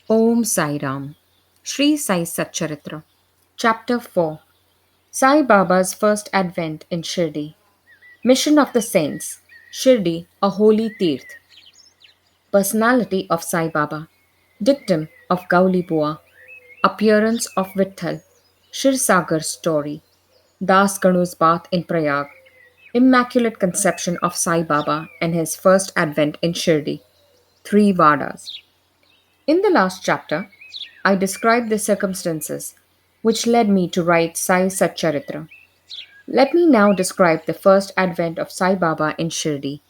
Om Sai Ram. Shri Sai Satcharitra. Chapter 4. Sai Baba's first advent in Shirdi. Mission of the Saints. Shirdi, a holy tirth. Personality of Sai Baba. Dictum of Gauli Bua. Appearance of Vitthal. Shirsagar's story. Das Ganu's bath in Prayag. Immaculate conception of Sai Baba and his first advent in Shirdi. Three Vadas. In the last chapter, I described the circumstances which led me to write Sai Satcharitra. Let me now describe the first advent of Sai Baba in Shirdi.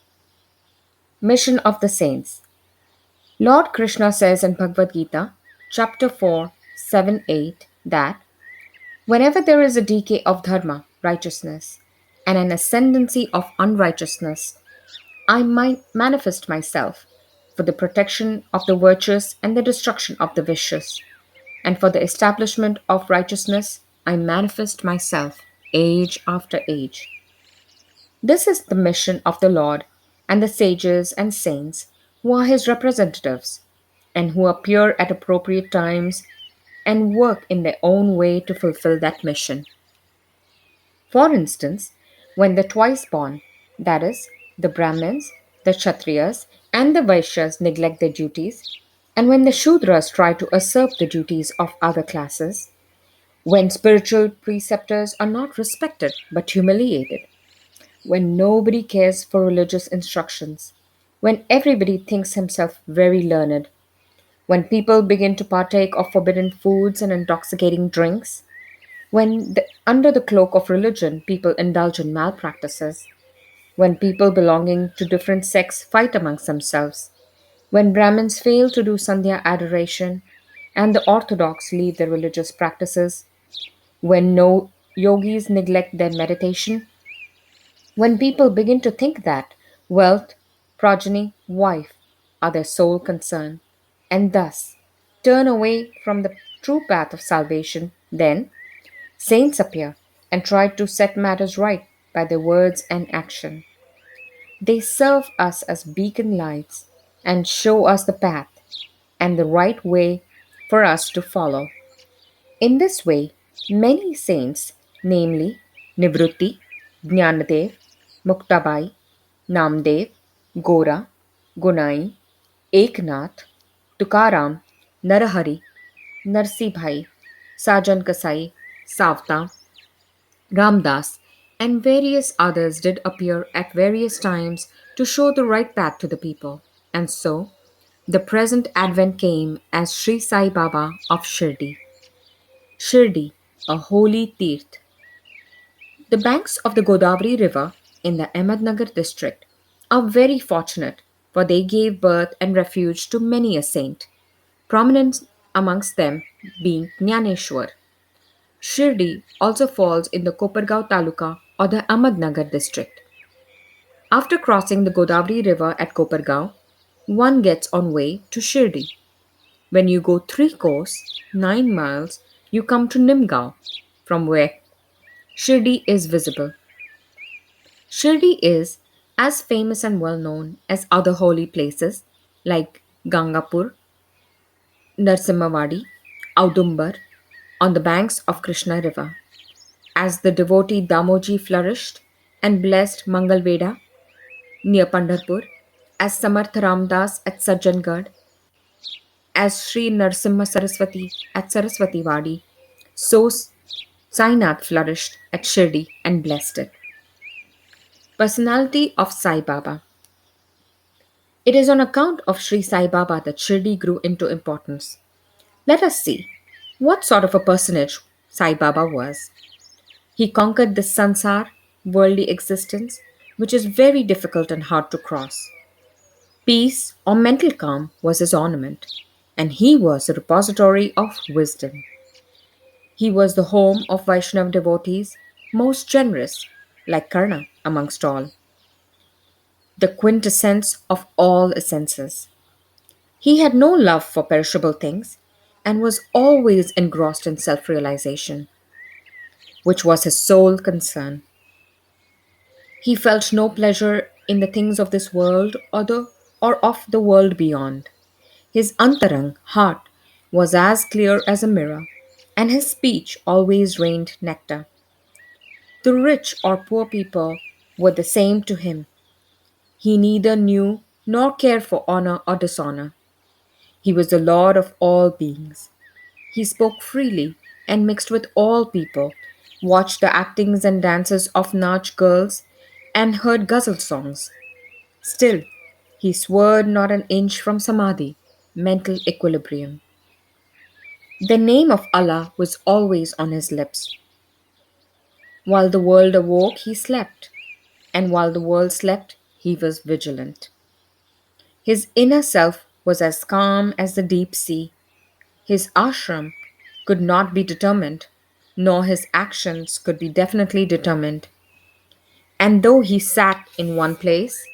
Mission of the Saints. Lord Krishna says in Bhagavad Gita, chapter 4, 7, 8, that whenever there is a decay of dharma, righteousness, and an ascendancy of unrighteousness, I might manifest myself for the protection of the virtuous and the destruction of the vicious. And for the establishment of righteousness, I manifest myself age after age. This is the mission of the Lord and the sages and saints who are his representatives and who appear at appropriate times and work in their own way to fulfill that mission. For instance, when the twice born, that is, the Brahmins, the Kshatriyas, and the Vaishyas neglect their duties, and when the Shudras try to usurp the duties of other classes, when spiritual preceptors are not respected but humiliated, when nobody cares for religious instructions, when everybody thinks himself very learned, when people begin to partake of forbidden foods and intoxicating drinks, when, under the cloak of religion, people indulge in malpractices, when people belonging to different sects fight amongst themselves, when Brahmins fail to do Sandhya adoration, and the Orthodox leave their religious practices, when no yogis neglect their meditation, when people begin to think that wealth, progeny, wife are their sole concern, and thus turn away from the true path of salvation, then saints appear and try to set matters right by their words and action. They serve us as beacon lights and show us the path and the right way for us to follow. In this way, many saints, namely Nivrutti, Jnanadev, Muktabai, Namdev, Gora, Gunai, Eknath, Tukaram, Narahari, Narsibhai, Sajan Kasai, Savta, Ramdas, and various others did appear at various times to show the right path to the people. And so, the present advent came as Shri Sai Baba of Shirdi. Shirdi, a holy tirth. The banks of the Godavari River in the Ahmednagar district are very fortunate, for they gave birth and refuge to many a saint, prominent amongst them being Jnaneshwar. Shirdi also falls in the Kopargaon Taluka or the Ahmednagar district. After crossing the Godavari River at Kopargaon, one gets on way to Shirdi. When you go 3 course, 9 miles, you come to Nimgaon, from where Shirdi is visible. Shirdi is as famous and well known as other holy places like Gangapur, Narsimhavadi, Audumbar on the banks of Krishna River. As the devotee Damoji flourished and blessed Mangalveda near Pandharpur, as Samarth Ramdas at Sajjangad, as Sri Narsimha Saraswati at Saraswati Wadi, so Sainath flourished at Shirdi and blessed it. Personality of Sai Baba. It is on account of Sri Sai Baba that Shirdi grew into importance. Let us see what sort of a personage Sai Baba was. He conquered the sansar, worldly existence, which is very difficult and hard to cross. Peace or mental calm was his ornament, and he was a repository of wisdom. He was the home of Vaishnava devotees, most generous, like Karna amongst all, the quintessence of all essences. He had no love for perishable things and was always engrossed in self realization, which was his sole concern. He felt no pleasure in the things of this world or of the world beyond. His antarang, heart, was as clear as a mirror, and his speech always rained nectar. The rich or poor people were the same to him. He neither knew nor cared for honor or dishonor. He was the Lord of all beings. He spoke freely and mixed with all people, watched the actings and dances of Nach girls, and heard ghazal songs. Still, he swerved not an inch from samadhi, mental equilibrium. The name of Allah was always on his lips. While the world awoke, he slept, and while the world slept, he was vigilant. His inner self was as calm as the deep sea. His ashram could not be determined, nor his actions could be definitely determined. And though he sat in one place,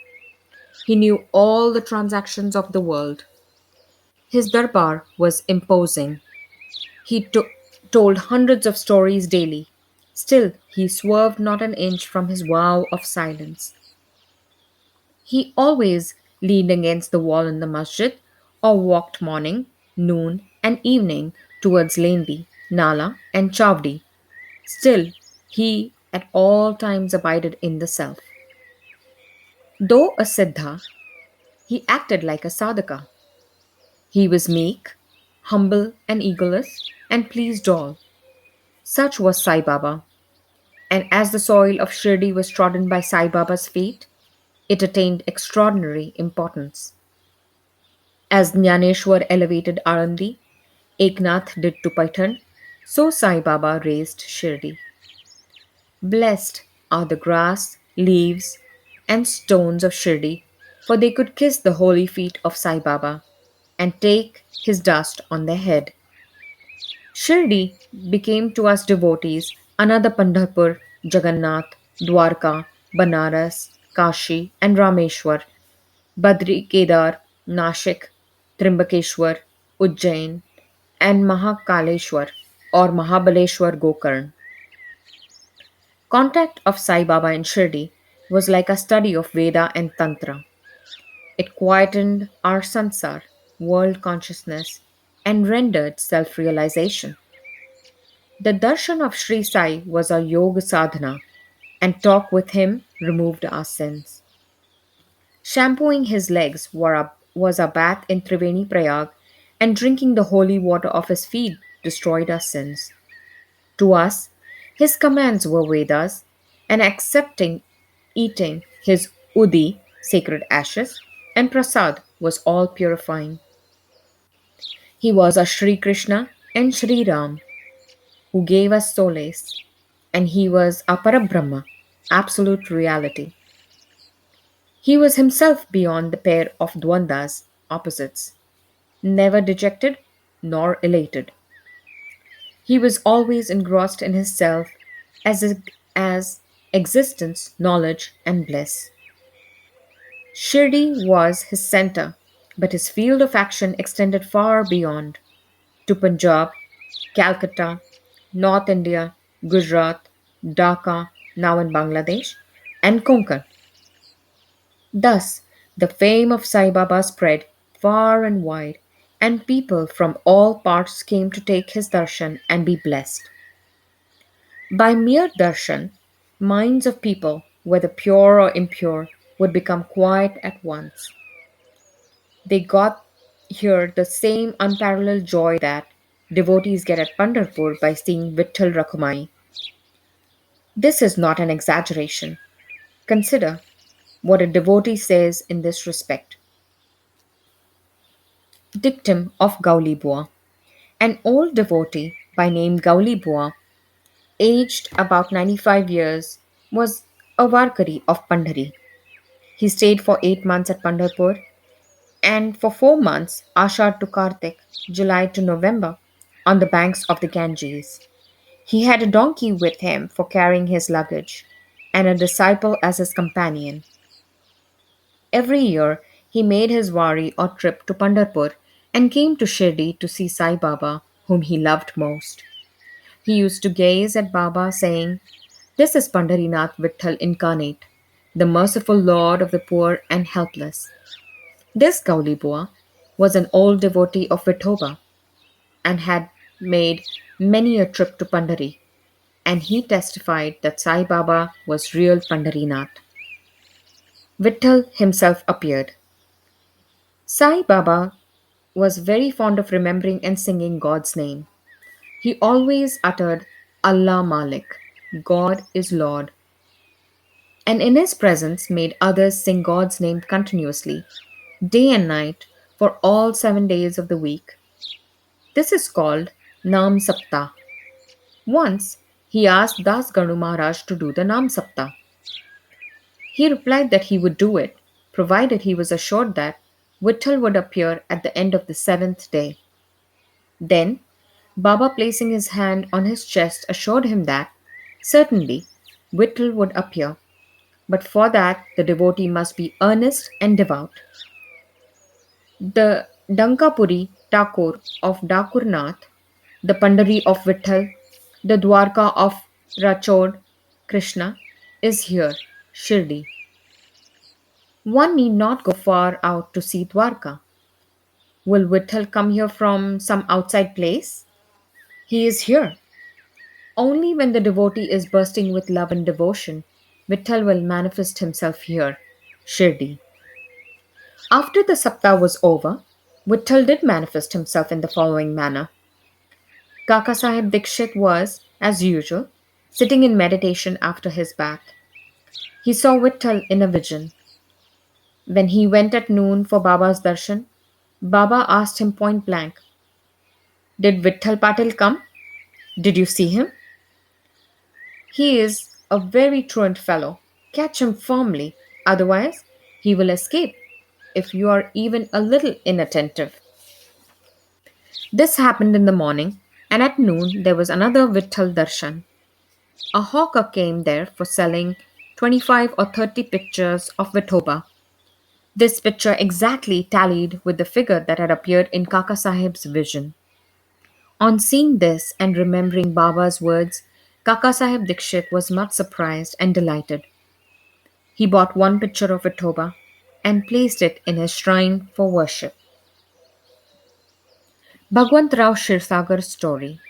he knew all the transactions of the world. His darbar was imposing. He told hundreds of stories daily. Still, he swerved not an inch from his vow of silence. He always leaned against the wall in the masjid or walked morning, noon, and evening towards Lendi, Nala, and Chavdi. Still, he at all times abided in the self. Though a siddha, he acted like a sadhaka. He was meek, humble, and egoless, and pleased all. Such was Sai Baba, and as the soil of Shirdi was trodden by Sai Baba's feet, it attained extraordinary importance. As Jnaneshwar elevated Arandi, Eknath did to Paitan, so Sai Baba raised Shirdi. Blessed are the grass, leaves, and stones of Shirdi, for they could kiss the holy feet of Sai Baba and take his dust on their head. Shirdi became to us devotees another Pandharpur, Jagannath, Dwarka, Banaras, Kashi, and Rameshwar, Badri Kedar, Nashik, Trimbakeshwar, Ujjain, and Mahakaleshwar or Mahabaleshwar Gokarn. Contact of Sai Baba in Shirdi was like a study of Veda and Tantra. It quietened our sansar, world consciousness, and rendered self realization. The darshan of Shri Sai was a yoga sadhana, and talk with him removed our sins. Shampooing his legs was a bath in Triveni Prayag, and drinking the holy water of his feet destroyed our sins. To us, his commands were Vedas, and accepting eating his udi, sacred ashes, and prasad was all purifying. He was a Sri Krishna and Sri Ram who gave us solace, and he was a Parabrahma, absolute reality. He was himself beyond the pair of dwandas, opposites, never dejected nor elated. He was always engrossed in his self as existence, knowledge, and bliss. Shirdi was his center, but his field of action extended far beyond to Punjab, Calcutta, North India, Gujarat, Dhaka, now in Bangladesh, and Konkan. Thus, the fame of Sai Baba spread far and wide, and people from all parts came to take his darshan and be blessed. By mere darshan, minds of people, whether pure or impure, would become quiet at once. They got here the same unparalleled joy that devotees get at Pandharpur by seeing Vitthal Rakhumai. This is not an exaggeration. Consider what a devotee says in this respect. Dictum of Gauli Bua. An old devotee by name Gauli Bua, aged about 95 years, was a Varkari of Pandhari. He stayed for 8 months at Pandharpur and for 4 months, Ashad to Kartik, July to November, on the banks of the Ganges. He had a donkey with him for carrying his luggage and a disciple as his companion. Every year, he made his wari or trip to Pandharpur and came to Shirdi to see Sai Baba, whom he loved most. He used to gaze at Baba, saying, "This is Pandharinath Vitthal incarnate, the merciful Lord of the poor and helpless." This Gaulibua was an old devotee of Vithoba. and had made many a trip to Pandari, and he testified that Sai Baba was real Pandarinath. Vittal himself appeared. Sai Baba was very fond of remembering and singing God's name. He always uttered Allah Malik, God is Lord, and in his presence made others sing God's name continuously, day and night, for all 7 days of the week. This is called Nam Sapta. Once he asked Das Ganu Maharaj to do the Nam Sapta. He replied that he would do it, provided he was assured that Vittal would appear at the end of the seventh day. Then, Baba, placing his hand on his chest, assured him that, certainly, Vittal would appear, but for that the devotee must be earnest and devout. The Dankapuri Thakur of Dakurnath, the Pandari of Vittal, the Dwarka of Rachod Krishna is here, Shirdi. One need not go far out to see Dwarka. Will Vittal come here from some outside place? He is here. Only when the devotee is bursting with love and devotion, Vittal will manifest himself here, Shirdi. After the Sapta was over, Vittal did manifest himself in the following manner. Kaka Sahib Dikshit was, as usual, sitting in meditation after his bath. He saw Vittal in a vision. When he went at noon for Baba's darshan, Baba asked him point blank, "Did Vittal Patil come? Did you see him? He is a very truant fellow. Catch him firmly, otherwise he will escape if you are even a little inattentive." This happened in the morning, and at noon there was another Vittal darshan. A hawker came there for selling 25 or 30 pictures of Vithoba. This picture exactly tallied with the figure that had appeared in Kaka Sahib's vision. On seeing this and remembering Baba's words, Kaka Sahib Dikshit was much surprised and delighted. He bought one picture of Vithoba and placed it in his shrine for worship. Bhagwant Rao Shirsagar's story.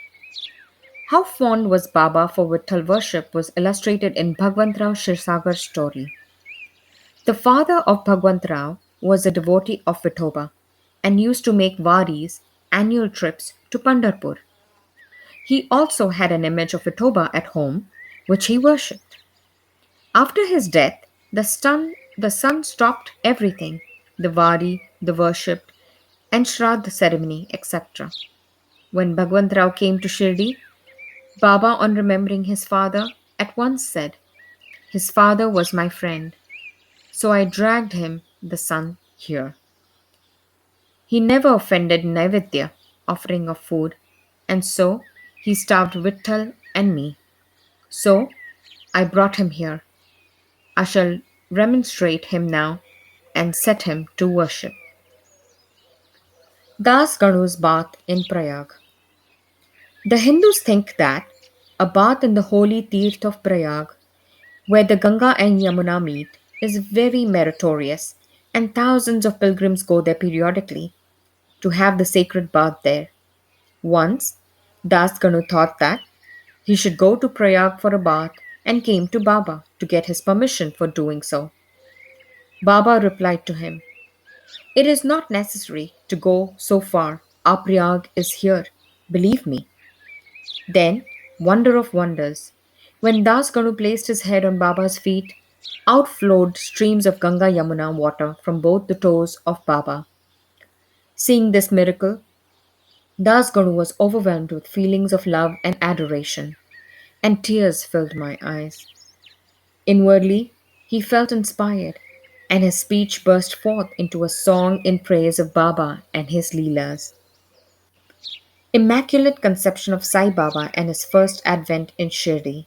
How fond was Baba for Vitthal worship was illustrated in Bhagwant Rao Shirsagar's story. The father of Bhagwant Rao was a devotee of Vithoba and used to make varis, annual trips to Pandharpur. He also had an image of Vithoba at home, which he worshipped. After his death, the son stopped everything, the vari, the worship, and Shraddha ceremony, etc. When Bhagwant Rao came to Shirdi, Baba, on remembering his father, at once said, "His father was my friend, so I dragged him, the son, here. He never offended Naivedya, offering of food, and so he starved Vittal and me. So I brought him here. I shall remonstrate him now and set him to worship." Das Ganu's bath in Prayag. The Hindus think that a bath in the holy Tirth of Prayag, where the Ganga and Yamuna meet, is very meritorious, and thousands of pilgrims go there periodically to have the sacred bath there. Once, Das Ganu thought that he should go to Prayag for a bath and came to Baba to get his permission for doing so. Baba replied to him, "It is not necessary to go so far. Our Prayag is here. Believe me." Then, wonder of wonders, when Das Ganu placed his head on Baba's feet, out flowed streams of Ganga Yamuna water from both the toes of Baba. Seeing this miracle, Das Ganu was overwhelmed with feelings of love and adoration, and tears filled my eyes. Inwardly, he felt inspired, and his speech burst forth into a song in praise of Baba and his Leelas. Immaculate Conception of Sai Baba and his first advent in Shirdi.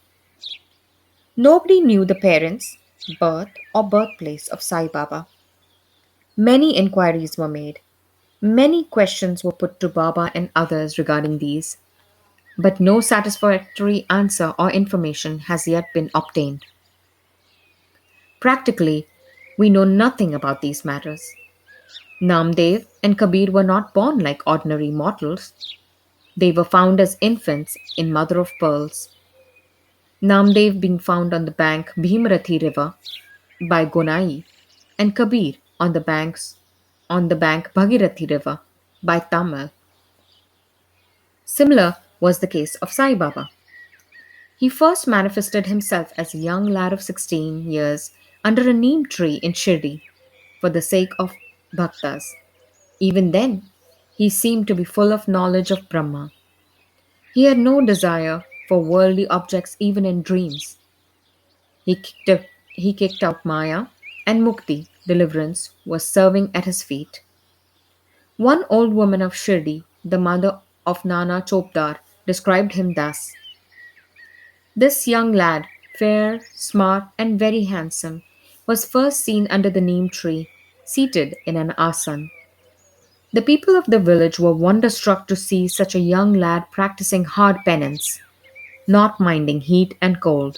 Nobody knew the parents, birth, or birthplace of Sai Baba. Many inquiries were made. Many questions were put to Baba and others regarding these, but no satisfactory answer or information has yet been obtained. Practically, we know nothing about these matters. Namdev and Kabir were not born like ordinary mortals. They were found as infants in mother of pearls. Namdev being found on the bank Bhimrathi River by Gonai, and Kabir on the bank Bhagirathi River by Tamil. Similar was the case of Sai Baba. He first manifested himself as a young lad of 16 years under a neem tree in Shirdi for the sake of bhaktas. Even then, he seemed to be full of knowledge of Brahma. He had no desire for worldly objects even in dreams. He kicked out Maya, and Mukti, deliverance, was serving at his feet. One old woman of Shirdi, the mother of Nana Chopdar, described him thus: this young lad, fair, smart, and very handsome, was first seen under the neem tree, seated in an asan. The people of the village were wonderstruck to see such a young lad practicing hard penance, not minding heat and cold.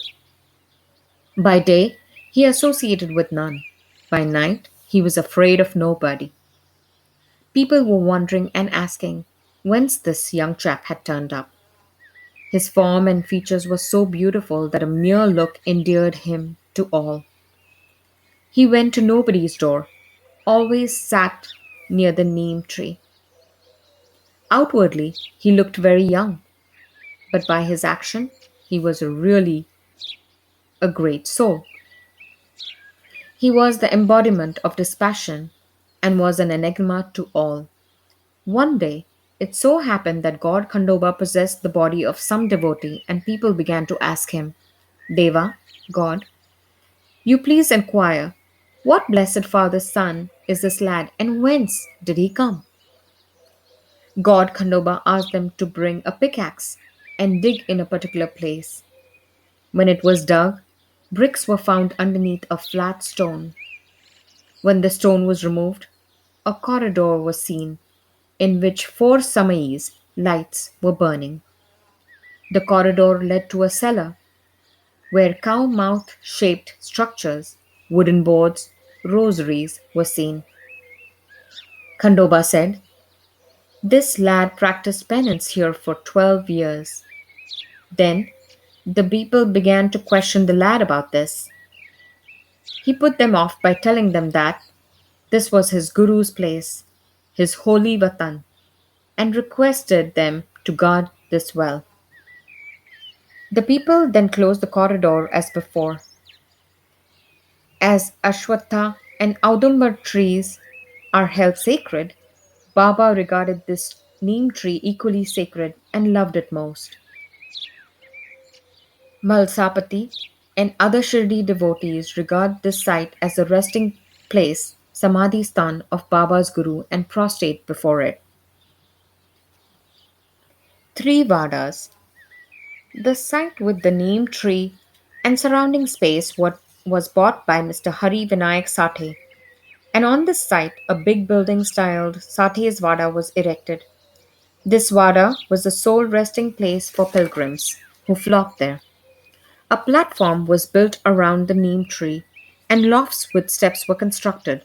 By day, he associated with none. By night, he was afraid of nobody. People were wondering and asking whence this young chap had turned up. His form and features were so beautiful that a mere look endeared him to all. He went to nobody's door, always sat near the neem tree. Outwardly, he looked very young, but by his action, he was really a great soul. He was the embodiment of dispassion and was an enigma to all. One day, it so happened that God Khandoba possessed the body of some devotee, and people began to ask him, Deva, God, you please inquire, what blessed father's son is this lad, and whence did he come? God Khandoba asked them to bring a pickaxe and dig in a particular place. When it was dug, bricks were found underneath a flat stone. When the stone was removed, a corridor was seen in which four samais, lights, were burning. The corridor led to a cellar where cow mouth shaped structures, wooden boards, rosaries were seen. Khandoba said, this lad practiced penance here for 12 years. Then the people began to question the lad about this. He put them off by telling them that this was his guru's place, his holy vatan, and requested them to guard this well. The people then closed the corridor as before. As Ashwatha and Audumbar trees are held sacred, Baba regarded this neem tree equally sacred and loved it most. Malsapati and other Shirdi devotees regard this site as the resting place, Samadhi Sthan of Baba's Guru, and prostrate before it. Three Vadas. The site with the neem tree and surrounding space was bought by Mr. Hari Vinayak Sathe, and on this site a big building styled Sathe's Vada was erected. This Vada was the sole resting place for pilgrims who flocked there. A platform was built around the neem tree, and lofts with steps were constructed.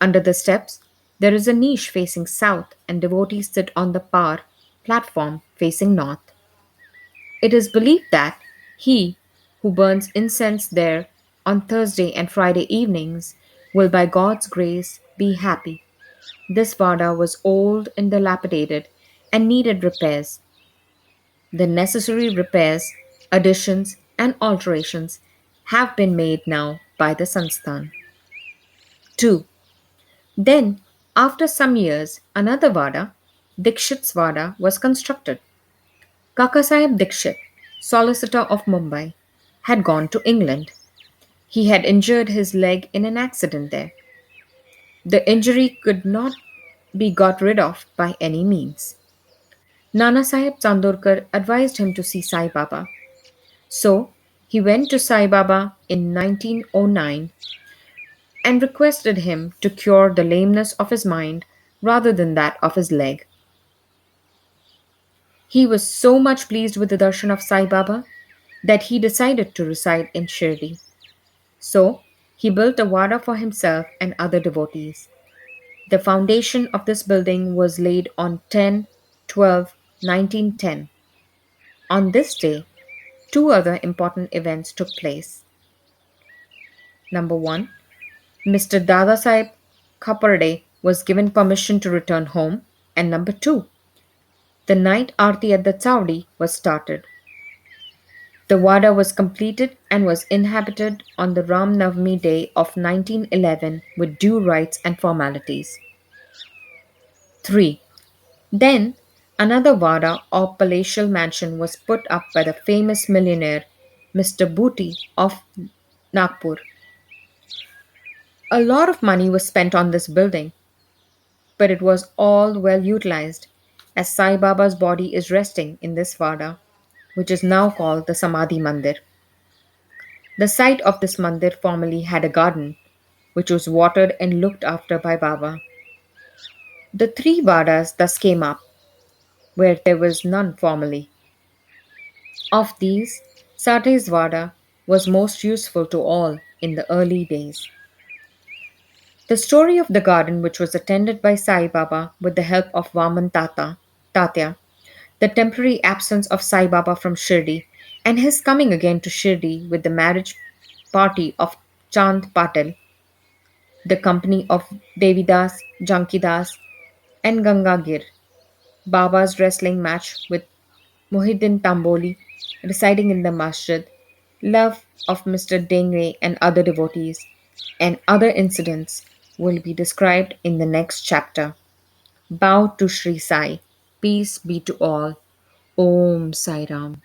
Under the steps, there is a niche facing south, and devotees sit on the par platform facing north. It is believed that he who burns incense there on Thursday and Friday evenings will, by God's grace, be happy. This Vada was old and dilapidated and needed repairs. The necessary repairs, additions, and alterations have been made now by the Sansthan. 2. Then, after some years, another Vada, Dikshit's Vada, was constructed. Kakasaheb Dikshit, solicitor of Mumbai, had gone to England. He had injured his leg in an accident there. The injury could not be got rid of by any means. Nana Sahib Chandorkar advised him to see Sai Baba. So he went to Sai Baba in 1909 and requested him to cure the lameness of his mind rather than that of his leg. He was so much pleased with the darshan of Sai Baba that he decided to reside in Shirdi. So he built a wada for himself and other devotees. The foundation of this building was laid on 10 12 1910. On this day, two other important events took place. Number one, Mr. Dadasaheb Khaparde was given permission to return home, and number two, the night aarti at the Chowdi was started. The Wada was completed and was inhabited on the Ram Navami day of 1911 with due rites and formalities. 3. Then, another Vada or palatial mansion was put up by the famous millionaire Mr. Booty of Nagpur. A lot of money was spent on this building, but it was all well utilized, as Sai Baba's body is resting in this Vada, which is now called the Samadhi Mandir. The site of this mandir formerly had a garden, which was watered and looked after by Baba. The three Vadas thus came up, where there was none formerly. Of these, Sate's Vada was most useful to all in the early days. The story of the garden, which was attended by Sai Baba with the help of Tatya, the temporary absence of Sai Baba from Shirdi, and his coming again to Shirdi with the marriage party of Chand Patel, the company of Devidas, Jankidas, and Gangagir, Baba's wrestling match with Muhyiddin Tamboli residing in the masjid, love of Mr. Dengre and other devotees, and other incidents will be described in the next chapter. Bow to Shri Sai. Peace be to all. Om Sai Ram.